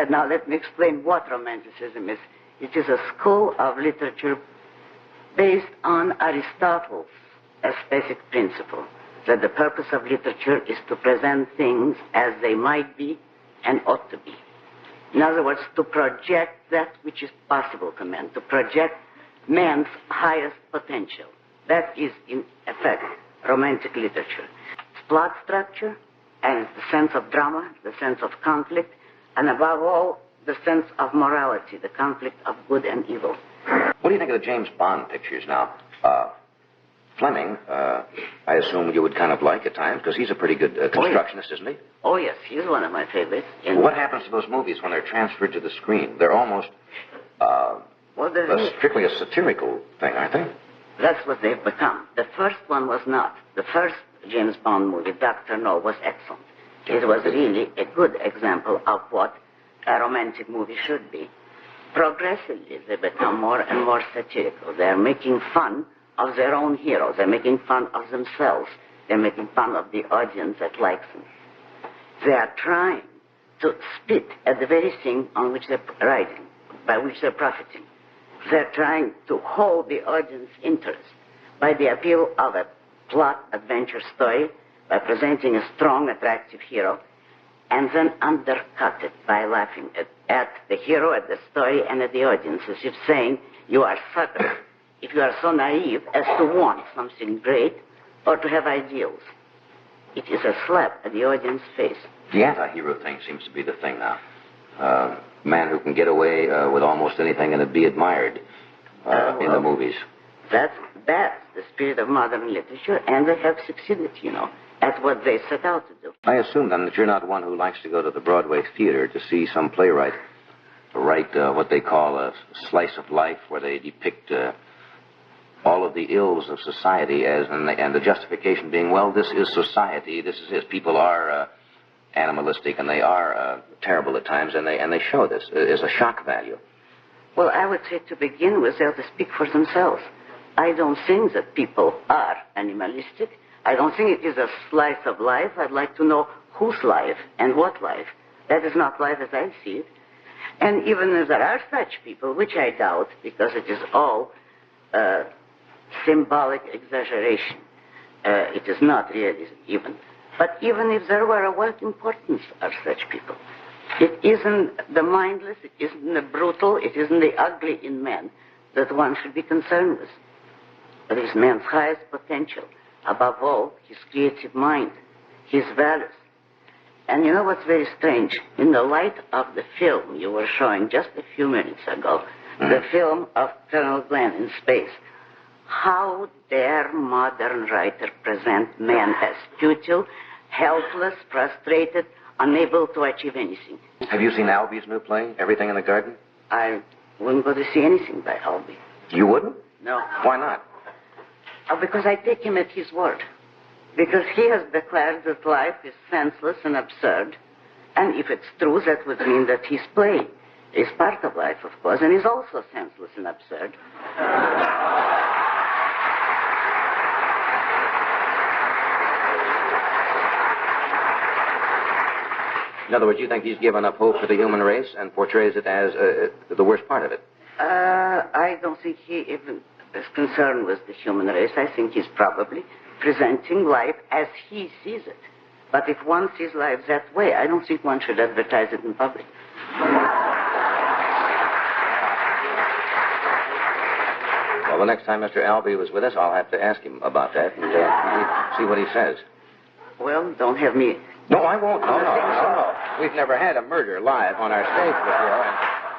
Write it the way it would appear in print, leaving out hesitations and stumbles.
Now let me explain what Romanticism is. It is a school of literature based on Aristotle's aesthetic principle, that the purpose of literature is to present things as they might be and ought to be. In other words, to project that which is possible to man, to project man's highest potential. That is, in effect, romantic literature. It's plot structure, and it's the sense of drama, the sense of conflict, and above all, the sense of morality, the conflict of good and evil. What do you think of the James Bond pictures now? Fleming, I assume you would kind of like at times, because he's a pretty good constructionist, isn't he? Oh, yes, he's one of my favorites. What happens to those movies when they're transferred to the screen? They're almost strictly a satirical thing, aren't they? That's what they've become. The first one was not. The first James Bond movie, Dr. No, was excellent. It was really a good example of what a romantic movie should be. Progressively, they become more and more satirical. They're making fun of their own heroes. They're making fun of themselves. They're making fun of the audience that likes them. They are trying to spit at the very thing on which they're writing, by which they're profiting. They're trying to hold the audience interest by the appeal of a plot adventure story, by presenting a strong, attractive hero, and then undercut it by laughing at the hero, at the story, and at the audience, as if saying, you are suckers if you are so naive as to want something great or to have ideals. It is a slap at the audience's face. The anti-hero thing seems to be the thing now. Man who can get away with almost anything and be admired in the movies. That's the spirit of modern literature, and they have succeeded, at what they set out to do. I assume, then, that you're not one who likes to go to the Broadway theater to see some playwright write what they call a slice of life, where they depict all of the ills of society and the justification being, well, this is society, this is it. People are animalistic, and they are terrible at times, and they show this as a shock value. Well, I would say to begin with, they have to speak for themselves. I don't think that people are animalistic. I don't think it is a slice of life. I'd like to know whose life and what life. That is not life as I see it. And even if there are such people, which I doubt, because it is all symbolic exaggeration, it is not realism even. But even if there were, what importance are such people? It isn't the mindless, it isn't the brutal, it isn't the ugly in man that one should be concerned with. But it is man's highest potential. Above all, his creative mind, his values. And you know what's very strange? In the light of the film you were showing just a few minutes ago, the film of Colonel Glenn in space, how dare modern writer present man as futile, helpless, frustrated, unable to achieve anything? Have you seen Albie's new play, Everything in the Garden? I wouldn't go to see anything by Albie. You wouldn't? No. Why not? Because I take him at his word. Because he has declared that life is senseless and absurd. And if it's true, that would mean that his play is part of life, of course, and is also senseless and absurd. In other words, you think he's given up hope for the human race and portrays it as the worst part of it? I don't think he even is concerned with the human race. I think he's probably presenting life as he sees it. But if one sees life that way, I don't think one should advertise it in public. Well, the next time Mr. Albee was with us, I'll have to ask him about that and see what he says. Well, don't have me... No, I won't. No. We've never had a murder live on our stage before.